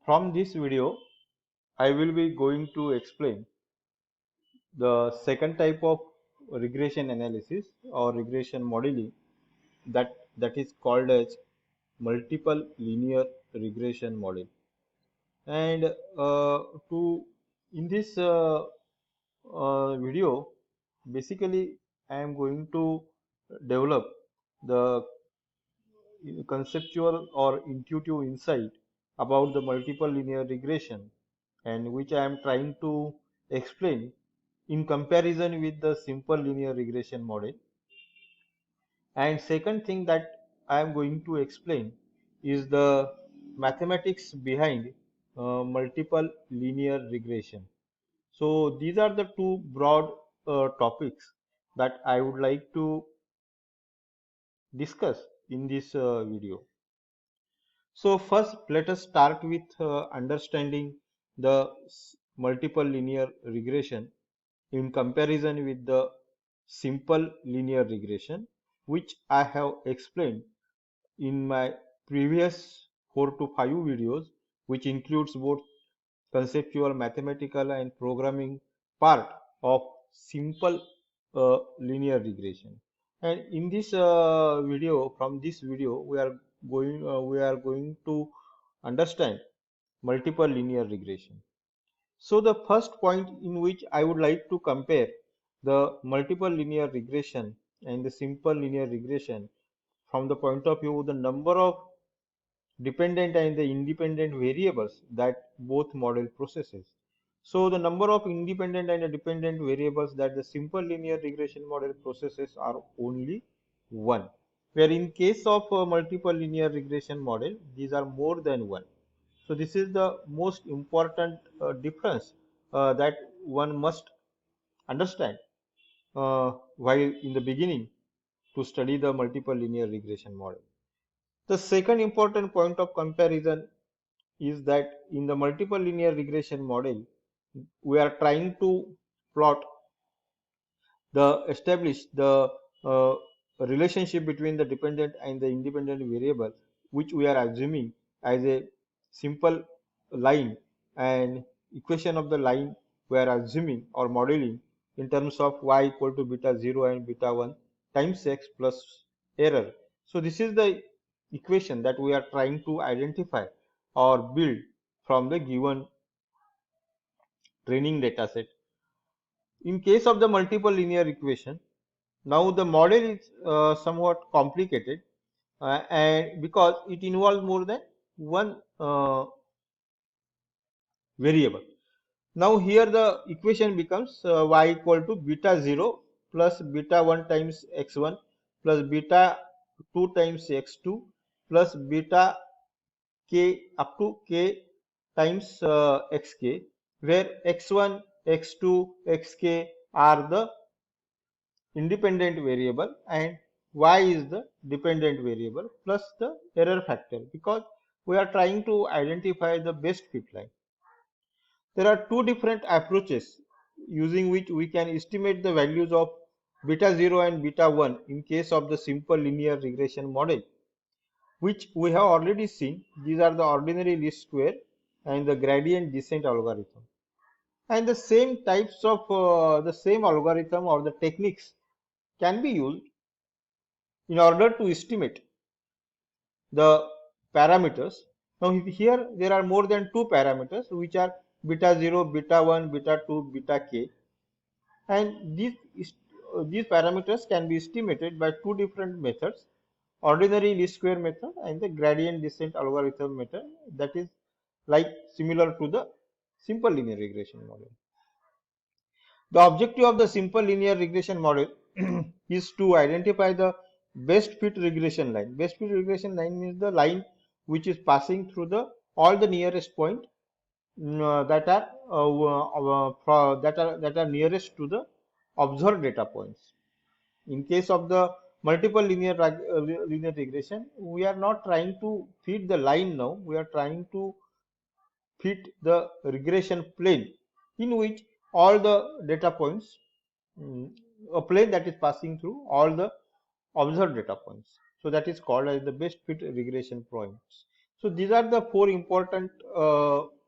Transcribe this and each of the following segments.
From this video, I will be going to explain the second type of regression analysis or regression modeling that is called as multiple linear regression model. And to in this video, basically I am going to develop the conceptual or intuitive insight about the multiple linear regression, and which I am trying to explain in comparison with the simple linear regression model. And second thing that I am going to explain is the mathematics behind multiple linear regression. So these are the two broad topics that I would like to discuss in this video. So first, let us start with understanding the multiple linear regression in comparison with the simple linear regression, which I have explained in my previous 4 to 5 videos, which includes both conceptual, mathematical and programming part of simple linear regression. And in this from this video, we are going to understand multiple linear regression. So the first point in which I would like to compare the multiple linear regression and the simple linear regression from the point of view the number of dependent and the independent variables that both model processes. So the number of independent and dependent variables that the simple linear regression model processes are only one, where in case of multiple linear regression model, these are more than one. So this is the most important difference that one must understand while in the beginning to study the multiple linear regression model. The second important point of comparison is that in the multiple linear regression model, we are trying to plot establish the relationship between the dependent and the independent variable, which we are assuming as a simple line, and equation of the line we are assuming or modeling in terms of y equal to beta 0 and beta 1 times x plus error. So this is the equation that we are trying to identify or build from the given training data set. In case of the multiple linear equation, now the model is somewhat complicated, and because it involves more than one variable. Now here the equation becomes y equal to beta 0 plus beta 1 times x1 plus beta 2 times x2 plus beta k up to k times xk, where x1, x2, xk are the independent variable and y is the dependent variable plus the error factor, because we are trying to identify the best fit line. There are two different approaches using which we can estimate the values of beta 0 and beta 1 in case of the simple linear regression model, which we have already seen. These are the ordinary least square and the gradient descent algorithm. And the same types of the same algorithm or the techniques can be used in order to estimate the parameters. Now here there are more than two parameters, which are beta 0, beta 1, beta 2, beta k, and these parameters can be estimated by two different methods: ordinary least square method and the gradient descent algorithm method, that is like similar to the simple linear regression model. The objective of the simple linear regression model is to identify the best fit regression line. Best fit regression line means the line which is passing through the all the nearest point that are nearest to the observed data points. In case of the multiple linear regression, we are not trying to fit the line now. We are trying to fit the regression plane in which all the data points, mm, a plane that is passing through all the observed data points. So that is called as the best fit regression points. So these are the four important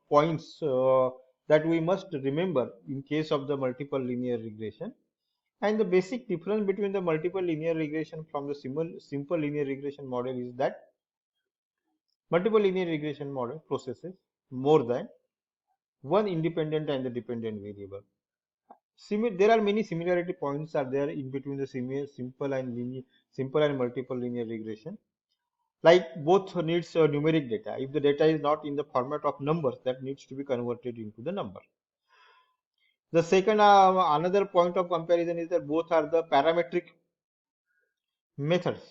points that we must remember in case of the multiple linear regression. And the basic difference between the multiple linear regression from the simple linear regression model is that multiple linear regression model processes more than one independent and the dependent variable. There are many similarity points are there in between the simple and multiple linear regression. Like both needs numeric data. If the data is not in the format of numbers, that needs to be converted into the number. The second another point of comparison is that both are the parametric methods.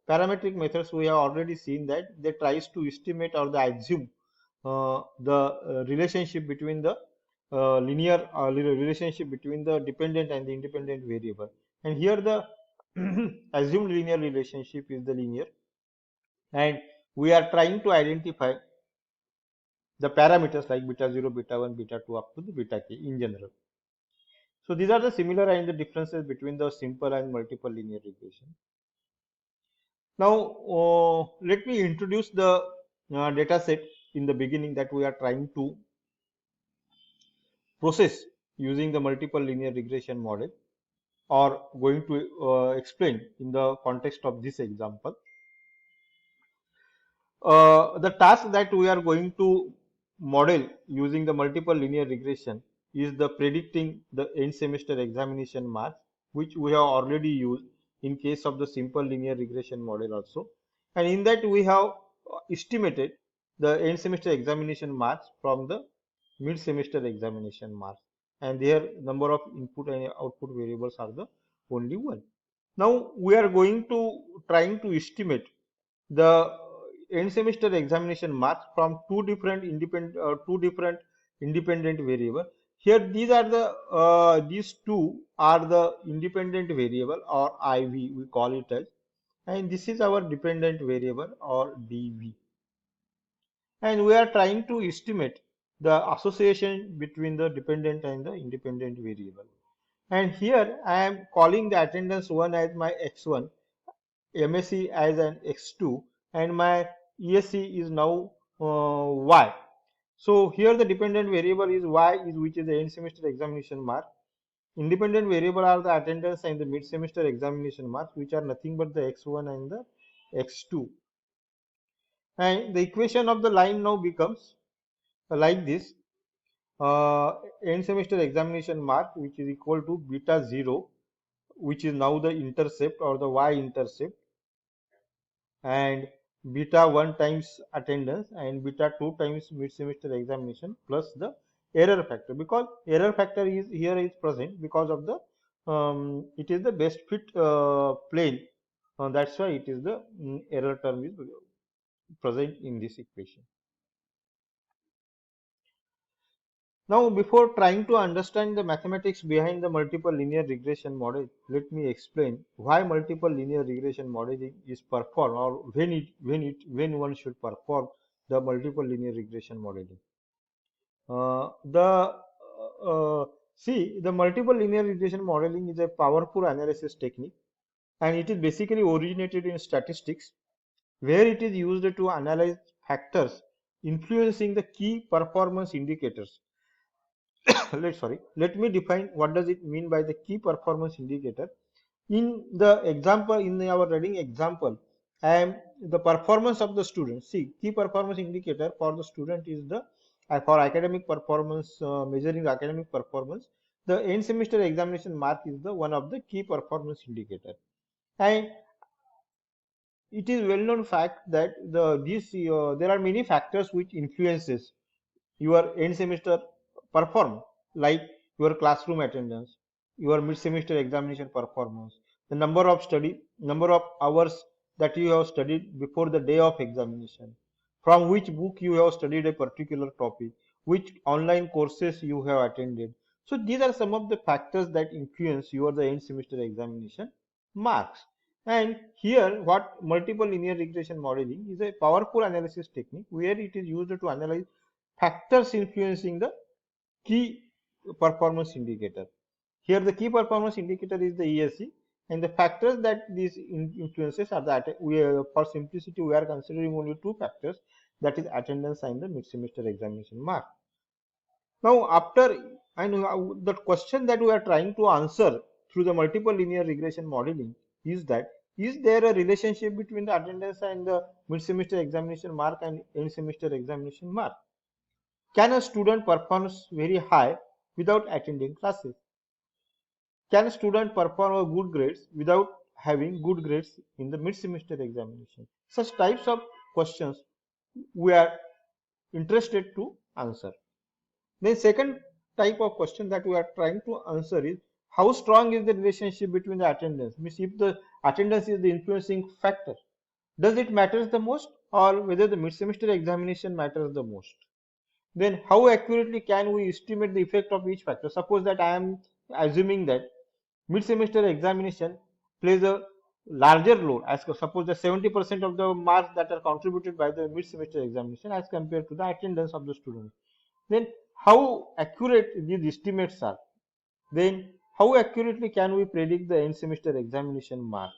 Parametric methods, we have already seen that they tries to estimate or the assume the relationship between the relationship between the dependent and the independent variable. And here the assumed linear relationship is the linear, and we are trying to identify the parameters like beta 0, beta 1, beta 2 up to the beta k in general. So these are the similar and the differences between the simple and multiple linear regression. Now let me introduce the data set in the beginning that we are trying to process using the multiple linear regression model, or going to explain in the context of this example. The task that we are going to model using the multiple linear regression is the predicting the end semester examination marks, which we have already used in case of the simple linear regression model also. And in that we have estimated the end semester examination marks from the mid semester examination marks, and their number of input and output variables are the only one. Now we are going to trying to estimate the end semester examination marks from two different independent variable. Here these two are the independent variable, or IV we call it as, and this is our dependent variable, or DV. And we are trying to estimate the association between the dependent and the independent variable. And here I am calling the attendance 1 as my x1, MSc as an x2, and my ESC is now y. So here the dependent variable is y, which is the end semester examination mark. Independent variable are the attendance and the mid semester examination marks, which are nothing but the x1 and the x2. And the equation of the line now becomes like this: end semester examination mark, which is equal to beta 0, which is now the intercept or the y intercept, and beta 1 times attendance, and beta 2 times mid semester examination, plus the error factor, because error factor is here is present because of the it is the best fit plane, that's why it is the error term is present in this equation. Now, before trying to understand the mathematics behind the multiple linear regression model, let me explain why multiple linear regression modeling is performed, or when one should perform the multiple linear regression modeling. The See, the multiple linear regression modeling is a powerful analysis technique, and it is basically originated in statistics, where it is used to analyze factors influencing the key performance indicators. Let me define what does it mean by the key performance indicator. In the example, in our reading example, I am the performance of the student. See, key performance indicator for the student is the for academic performance, measuring academic performance. The end semester examination mark is the one of the key performance indicator, and it is well known fact that there are many factors which influences your end semester perform, like your classroom attendance, your mid semester examination performance, the number of hours that you have studied before the day of examination, from which book you have studied a particular topic, which online courses you have attended. So these are some of the factors that influence your the end semester examination marks. And here what multiple linear regression modeling is a powerful analysis technique where it is used to analyze factors influencing the key performance indicator. Here the key performance indicator is the ESC, and the factors that these influences are that for simplicity we are considering only two factors, that is attendance and the mid-semester examination mark. Now, after the question that we are trying to answer through the multiple linear regression modeling is that is there a relationship between the attendance and the mid-semester examination mark and end semester examination mark? Can a student perform very high without attending classes? Can a student perform a good grades without having good grades in the mid-semester examination? Such types of questions we are interested to answer. Then second type of question that we are trying to answer is how strong is the relationship between the attendance? Means if the attendance is the influencing factor, does it matters the most or whether the mid-semester examination matters the most? Then how accurately can we estimate the effect of each factor? Suppose that I am assuming that mid-semester examination plays a larger role as suppose the 70% of the marks that are contributed by the mid-semester examination as compared to the attendance of the student. Then how accurate these estimates are? Then how accurately can we predict the end semester examination mark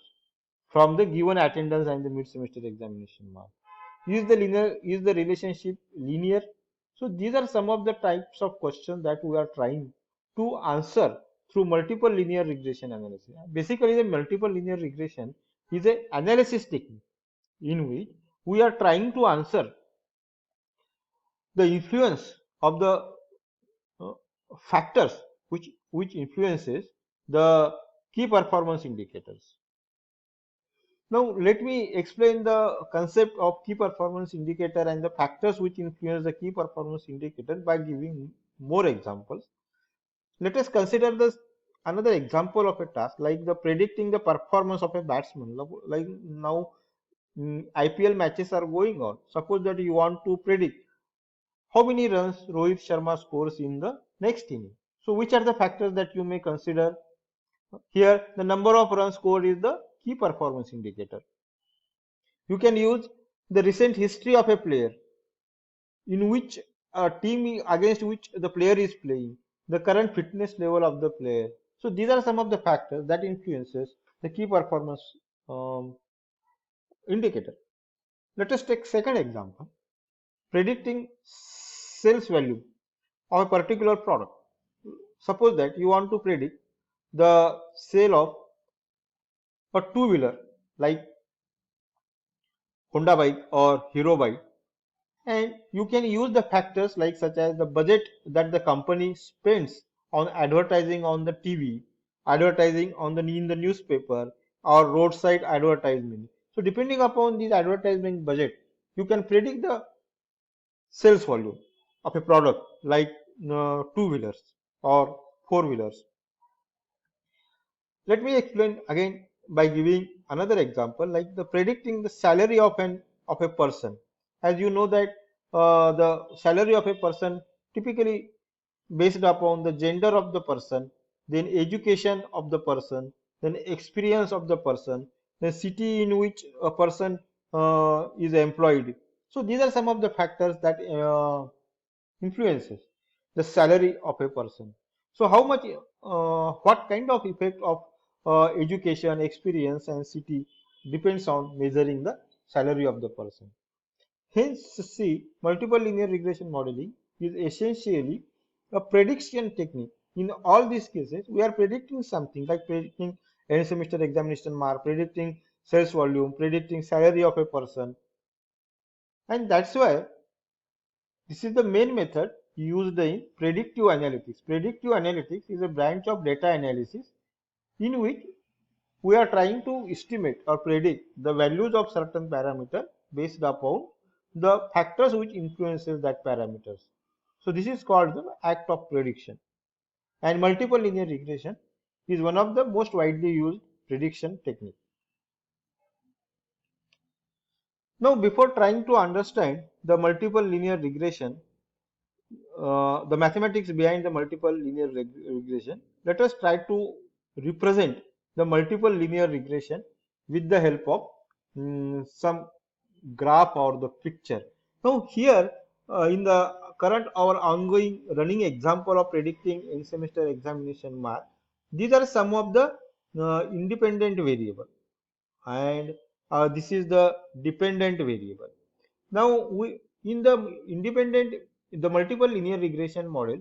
from the given attendance and the mid-semester examination mark? Is the relationship linear? So these are some of the types of questions that we are trying to answer through multiple linear regression analysis. Basically, the multiple linear regression is an analysis technique in which we are trying to answer the influence of the uh, factors which influences the key performance indicators. Now let me explain the concept of key performance indicator and the factors which influence the key performance indicator by giving more examples. Let us consider this another example of a task like the predicting the performance of a batsman. Like now IPL matches are going on. Suppose that you want to predict how many runs Rohit Sharma scores in the next inning. So which are the factors that you may consider? Here the number of runs scored is the key performance indicator. You can use the recent history of a player in which a team against which the player is playing, the current fitness level of the player. So these are some of the factors that influences the key performance um, indicator. Let us take second example, predicting sales value of a particular product. Suppose that you want to predict the sale of a two-wheeler like Honda bike or Hero bike, and you can use the factors like such as the budget that the company spends on advertising on the TV, advertising on the in the newspaper or roadside advertisement. So depending upon this advertisement budget, you can predict the sales volume of a product like two-wheelers or four-wheelers. Let me explain again by giving another example like the predicting the salary of a person. As you know that the salary of a person typically based upon the gender of the person, then education of the person, then experience of the person, the city in which a person is employed. So these are some of the factors that influences the salary of a person. So how much, what kind of effect of education, experience and city depends on measuring the salary of the person. Hence, see, multiple linear regression modeling is essentially a prediction technique. In all these cases, we are predicting something like predicting end semester examination mark, predicting sales volume, predicting salary of a person. And that's why this is the main method used in predictive analytics. Predictive analytics is a branch of data analysis in which we are trying to estimate or predict the values of certain parameter based upon the factors which influences that parameters. So this is called the act of prediction. And multiple linear regression is one of the most widely used prediction technique. Now before trying to understand the multiple linear regression, the mathematics behind the multiple linear regression, let us try to represent the multiple linear regression with the help of some graph or the picture. Now here in the current our ongoing running example of predicting in semester examination mark, these are some of the independent variable and this is the dependent variable. Now In the multiple linear regression model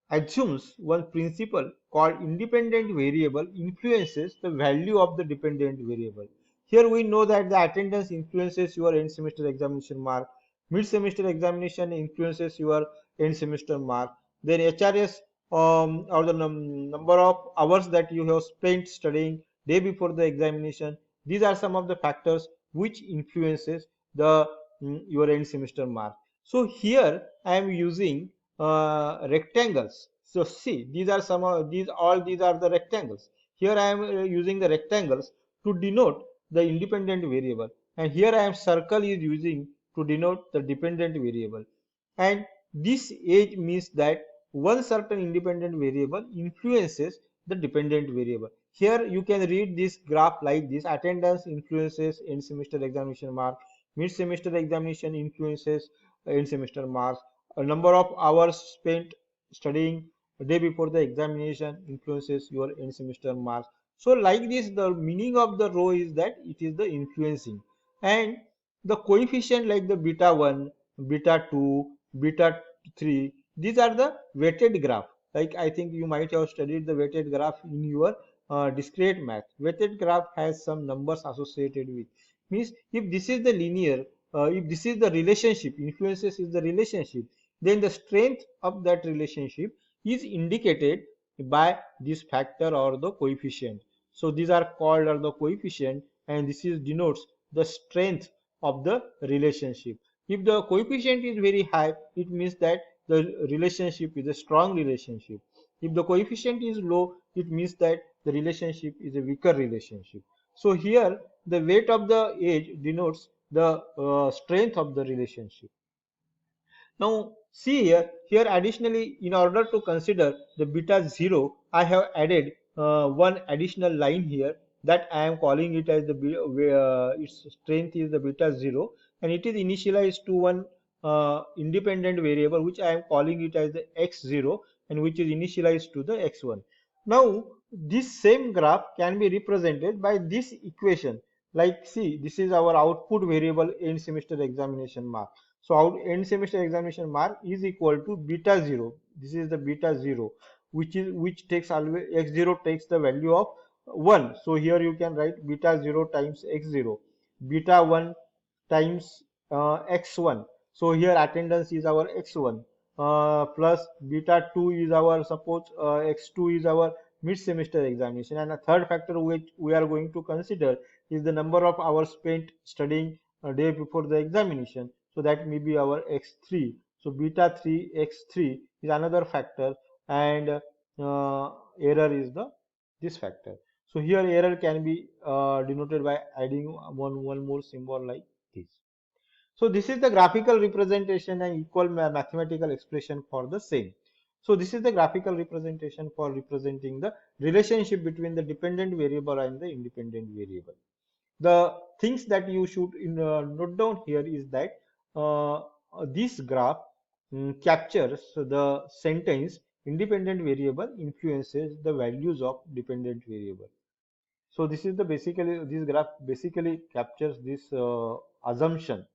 assumes one principle called independent variable influences the value of the dependent variable. Here we know that the attendance influences your end semester examination mark, mid semester examination influences your end semester mark, then HRS or the number of hours that you have spent studying day before the examination. These are some of the factors which influences the your end semester mark. So here I am using rectangles. So see, these are some of these are the rectangles. Here I am using the rectangles to denote the independent variable, and here I am circle is using to denote the dependent variable. And this age means that one certain independent variable influences the dependent variable. Here you can read this graph like this: attendance influences end semester examination mark, mid semester examination influences end semester marks, a number of hours spent studying the day before the examination influences your end semester marks. So like this, the meaning of the row is that it is the influencing, and the coefficient like the beta 1, beta 2, beta 3, these are the weighted graph. Like I think you might have studied the weighted graph in your discrete math. Weighted graph has some numbers associated with. Means if this is the linear, if this is the relationship, influences is the relationship, then the strength of that relationship is indicated by this factor or the coefficient. So these are called as the coefficient, and this is denotes the strength of the relationship. If the coefficient is very high, it means that the relationship is a strong relationship. If the coefficient is low, it means that the relationship is a weaker relationship. So here the weight of the age denotes the strength of the relationship. Now see here additionally, in order to consider the beta 0, I have added one additional line here that I am calling it as the its strength is the beta 0, and it is initialized to one independent variable which I am calling it as the x0, and which is initialized to the x1. Now this same graph can be represented by this equation. Like see, this is our output variable end semester examination mark. So out end semester examination mark is equal to beta 0. This is the beta 0, which takes always x0 takes the value of 1. So here you can write beta 0 times x0, beta 1 times x1. So here attendance is our x1, plus beta 2 is our, suppose x2 is our mid semester examination, and a third factor which we are going to consider is the number of hours spent studying a day before the examination. So that may be our x3. So beta 3 x3 is another factor, and error is the this factor. So here error can be denoted by adding one more symbol like this. So this is the graphical representation and equal mathematical expression for the same. So this is the graphical representation for representing the relationship between the dependent variable and the independent variable. The things that you should note down here is that this graph captures the sentence independent variable influences the values of dependent variable. So this is the basically, this graph basically captures this assumption.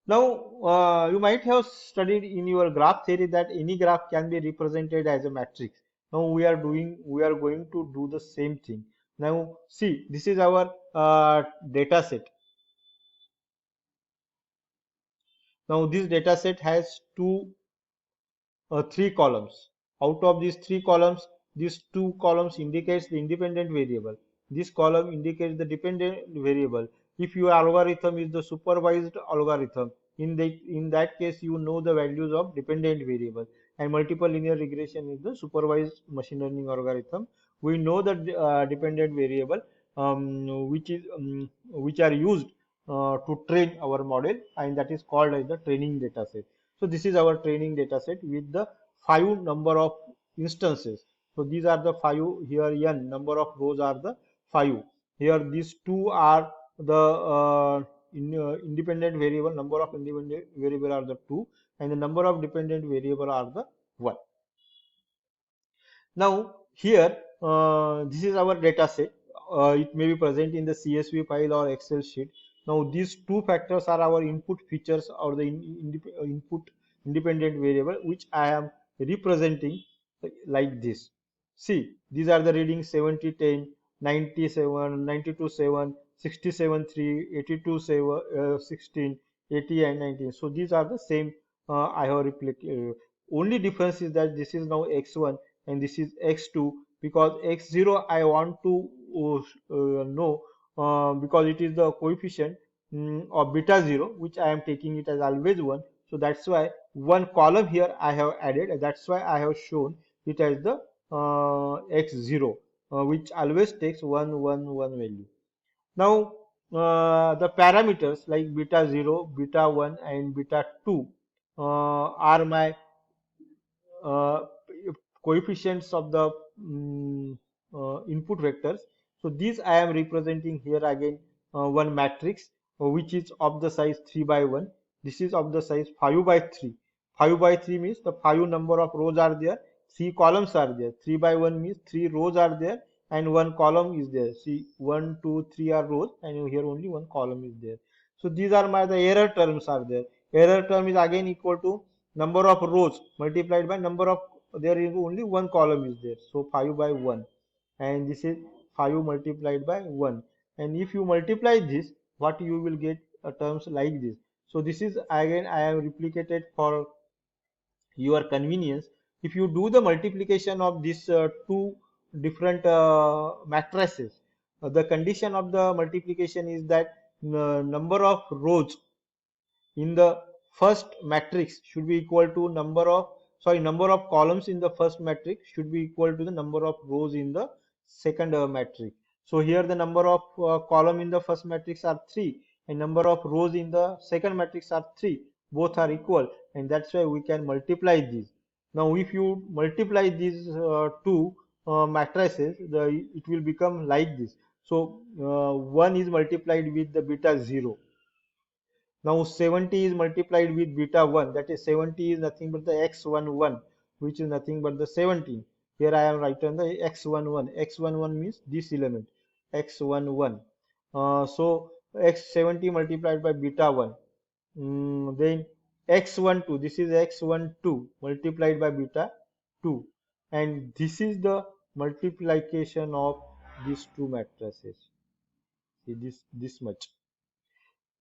Now, you might have studied in your graph theory that any graph can be represented as a matrix. Now we are going to do the same thing. Now see, this is our data set. Now this data set has three columns. Out of these three columns, these two columns indicates the independent variable. This column indicates the dependent variable. If your algorithm is the supervised algorithm, in that case you know the values of dependent variable. And multiple linear regression is the supervised machine learning algorithm. We know that dependent variable which are used to train our model, and that is called as the training data set. So this is our training data set with the 5 number of instances. So these are the 5 here, n number of rows are the 5. Here these two are the independent variable, number of independent variable are the 2, and the number of dependent variable are the 1. Now here this is our data set. It may be present in the CSV file or Excel sheet. Now these two factors are our input features or the input independent variable which I am representing like this. See, these are the readings 70, 10, 97, 92, 7, 67, 3, 82, 7, 16, 80 and 19. So these are the same I have replicated. Only difference is that this is now x1 and this is x2 because x0 I want to know because it is the coefficient of beta 0 which I am taking it as always 1. So that's why one column here I have added, and that's why I have shown it as the x0 which always takes 1 1 1 value. Now the parameters like beta 0, beta 1 and beta 2 are my uh, coefficients of the input vectors. So these I am representing here again one matrix which is of the size 3 by 1. This is of the size 5 by 3. 5 by 3 means the 5 number of rows are there, 3 columns are there. 3 by 1 means 3 rows are there and 1 column is there. See, 1, 2, 3 are rows and here only 1 column is there. So these are my the error terms are there. Error term is again equal to number of rows multiplied by number of, there is only one column is there, so 5 by 1 and this is 5 multiplied by 1, and if you multiply this what you will get terms like this. So this is again I have replicated for your convenience. If you do the multiplication of these two different matrices, the condition of the multiplication is that number of rows in the first matrix should be equal to number of columns in the first matrix should be equal to the number of rows in the second matrix. So here the number of column in the first matrix are 3 and number of rows in the second matrix are 3, both are equal, and that's why we can multiply these. Now if you multiply these two matrices, it will become like this. So 1 is multiplied with the beta 0. Now 70 is multiplied with beta 1, that is 70 is nothing but the x11 which is nothing but the 17. Here I am writing the x11. X11 means this element x11. So x70 multiplied by beta 1. Then x12, this is x12 multiplied by beta 2, and this is the multiplication of these two matrices. See this much.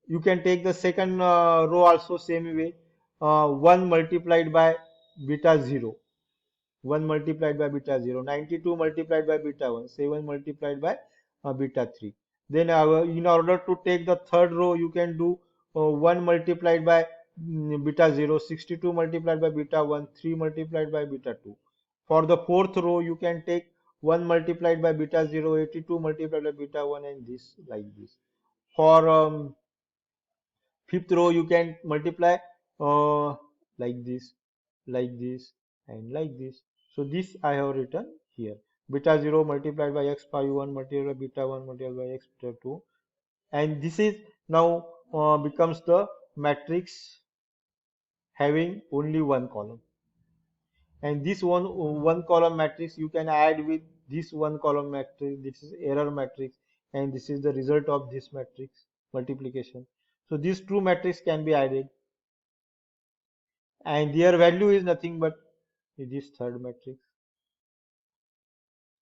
You can take the second row also same way. 1 multiplied by beta 0. 1 multiplied by beta 0. 92 multiplied by beta 1. 7 multiplied by beta 3. Then in order to take the third row, you can do 1 multiplied by beta 0. 62 multiplied by beta 1. 3 multiplied by beta 2. For the fourth row, you can take 1 multiplied by beta 0. 82 multiplied by beta 1 and this like this. For fifth row you can multiply uh, like this, like this and like this. So this I have written here, beta 0 multiplied by x pi 1 multiplied by beta 1 multiplied by x beta 2, and this is now becomes the matrix having only one column, and this one column matrix you can add with this one column matrix. This is error matrix and this is the result of this matrix multiplication. So these two matrices can be added and their value is nothing but this third matrix.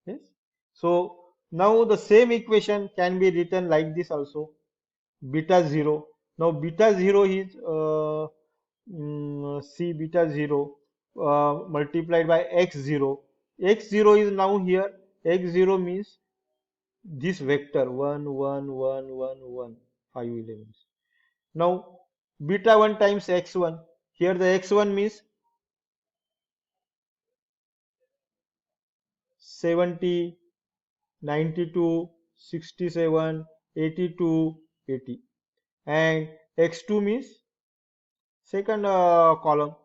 Yes. So now the same equation can be written like this also, beta 0. Now beta 0 is C beta 0 multiplied by x0. X0 is now here. X0 means this vector 1 1 1 1 1 5 elements. Now beta 1 times x1. Here the x1 means 70, 92, 67, 82, 80, and x2 means second column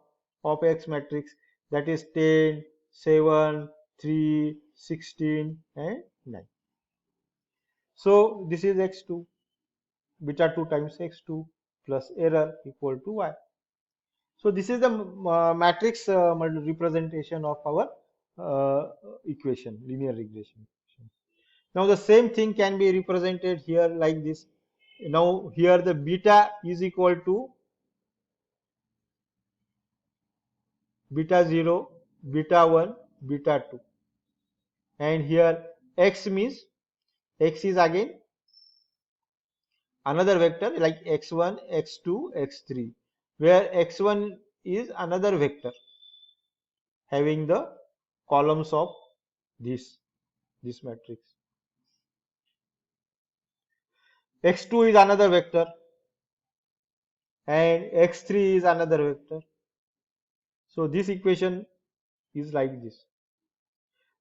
of x matrix, that is 10, 7, 3, 16 and 9. So this is x2, beta 2 times x2 plus error equal to y. So this is the matrix representation of our equation, linear regression. Now the same thing can be represented here like this. Now here the beta is equal to beta 0, beta 1, beta 2, and here x means x is again another vector like x1, x2, x3, where x1 is another vector having the columns of this matrix. X2 is another vector and x3 is another vector. So this equation is like this.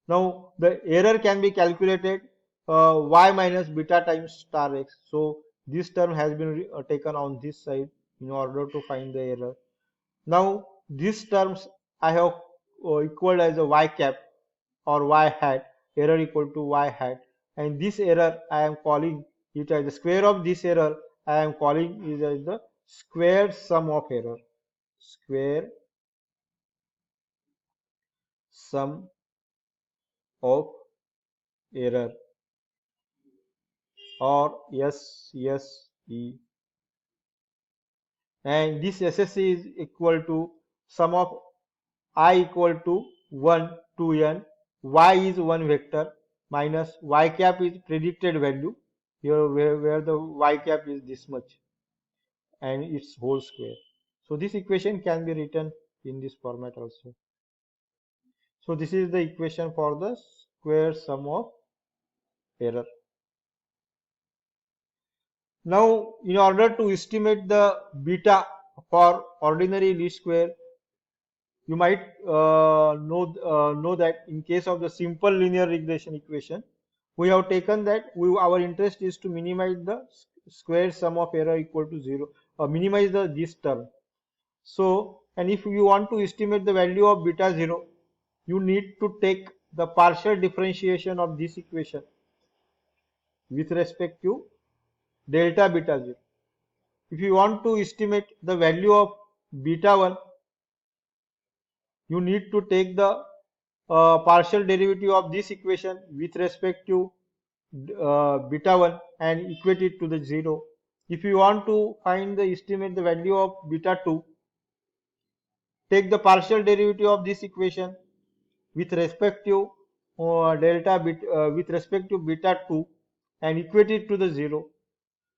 Now the error can be calculated y minus beta times star x. So this term has been taken on this side in order to find the error. Now these terms I have equaled as a y cap or y hat, error equal to y hat, and this error I am calling it as the square of this error. I am calling it as the square sum of error. Square sum of error, or SSE, and this SSE is equal to sum of I equal to 1 to n, y is one vector minus y cap is predicted value here, where the y cap is this much and its whole square. So this equation can be written in this format also. So this is the equation for the square sum of error. Now in order to estimate the beta for ordinary least square, you might know that in case of the simple linear regression equation, we have taken that our interest is to minimize the square sum of error equal to 0, or minimize this term. So, and if you want to estimate the value of beta 0, you need to take the partial differentiation of this equation with respect to delta beta 0. If you want to estimate the value of beta 1, you need to take the partial derivative of this equation with respect to beta 1 and equate it to the 0. If you want to find the estimate the value of beta 2, take the partial derivative of this equation with respect to with respect to beta 2 and equate it to the 0.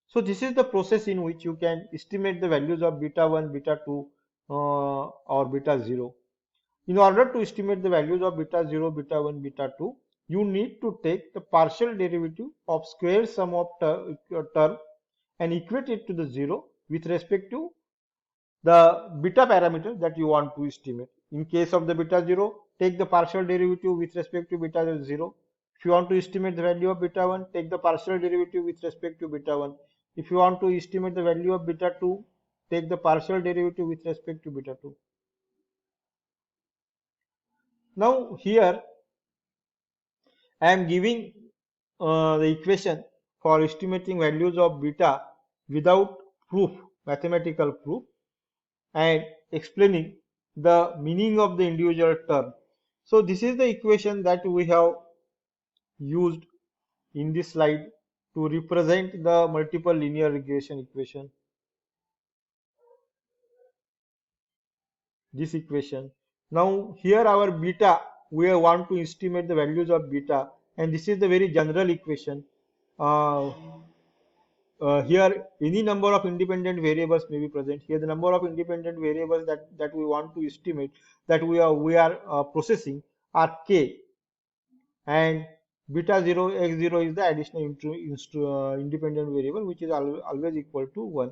So this is the process in which you can estimate the values of beta 1, beta 2 or beta 0. In order to estimate the values of beta 0, beta 1, beta 2, you need to take the partial derivative of square sum of term and equate it to the 0 with respect to the beta parameter that you want to estimate. In case of the beta 0, take the partial derivative with respect to beta 0. If you want to estimate the value of beta 1, take the partial derivative with respect to beta 1. If you want to estimate the value of beta 2, take the partial derivative with respect to beta 2. Now here I am giving the equation for estimating values of beta without proof, mathematical proof, and explaining the meaning of the individual term. So this is the equation that we have used in this slide to represent the multiple linear regression equation. This equation. Now here our beta, we want to estimate the values of beta, and this is the very general equation. Uh, Here any number of independent variables may be present. Here the number of independent variables that we want to estimate, that we are processing, are k, and beta 0 x 0 is the additional independent variable, which is always equal to 1.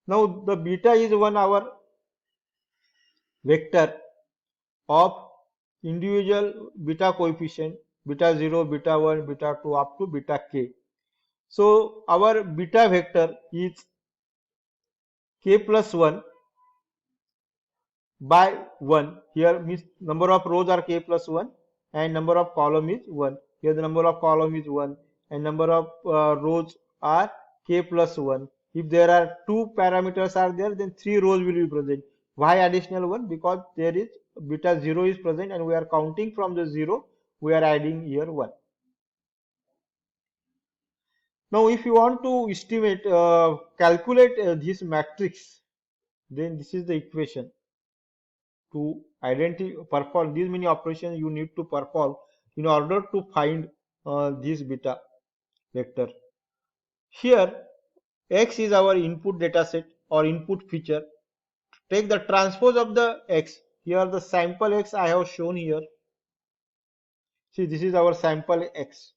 Now the beta is one our vector of individual beta coefficient, beta 0, beta 1, beta 2 up to beta k. So our beta vector is k plus 1 by 1. Here means number of rows are k plus 1 and number of column is 1. Here the number of column is 1 and number of rows are k plus 1. If there are two parameters are there, then 3 rows will be present. Why additional 1? Because there is beta 0 is present and we are counting from the 0, we are adding here 1. Now, if you want to estimate, calculate this matrix, then this is the equation to perform these many operations you need to perform in order to find this beta vector. Here, X is our input data set or input feature. Take the transpose of the X. Here, the sample X I have shown here. See, this is our sample X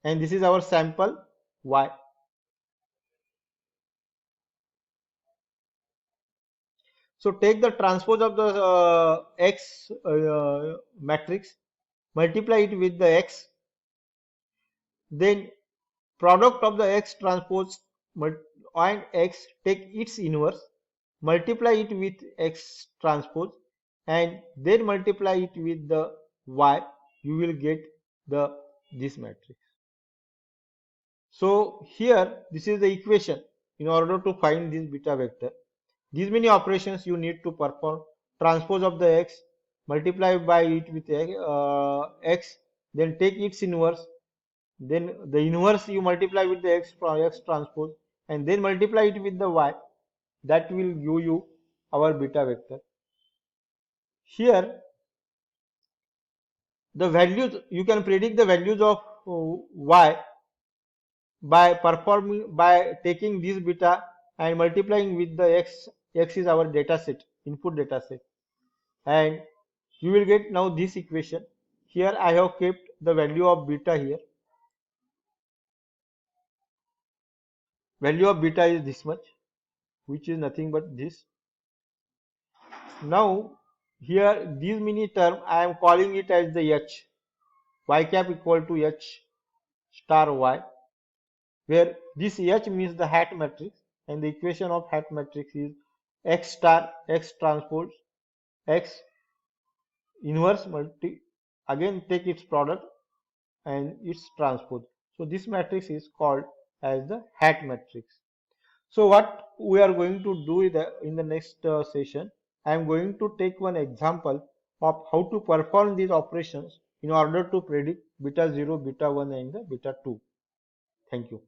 and this is our sample Y. So take the transpose of the X matrix, multiply it with the X, then product of the X transpose and X, take its inverse, multiply it with X transpose and then multiply it with the Y, you will get this matrix. So here this is the equation in order to find this beta vector. These many operations you need to perform: transpose of the X, multiply by it with X, then take its inverse, then the inverse you multiply with the X transpose and then multiply it with the Y. That will give you our beta vector. Here the values, you can predict the values of Y by taking this beta and multiplying with the X. X is our data set, input data set, and you will get now this equation. Here I have kept the value of beta here. Value of beta is this much, which is nothing but this. Now here this mini term I am calling it as the H. Y cap equal to H star Y, where this H means the hat matrix and the equation of hat matrix is X star X transpose X inverse multi, again take its product and its transpose. So this matrix is called as the hat matrix. So what we are going to do in the next session, I am going to take one example of how to perform these operations in order to predict beta 0, beta 1 and the beta 2. Thank you.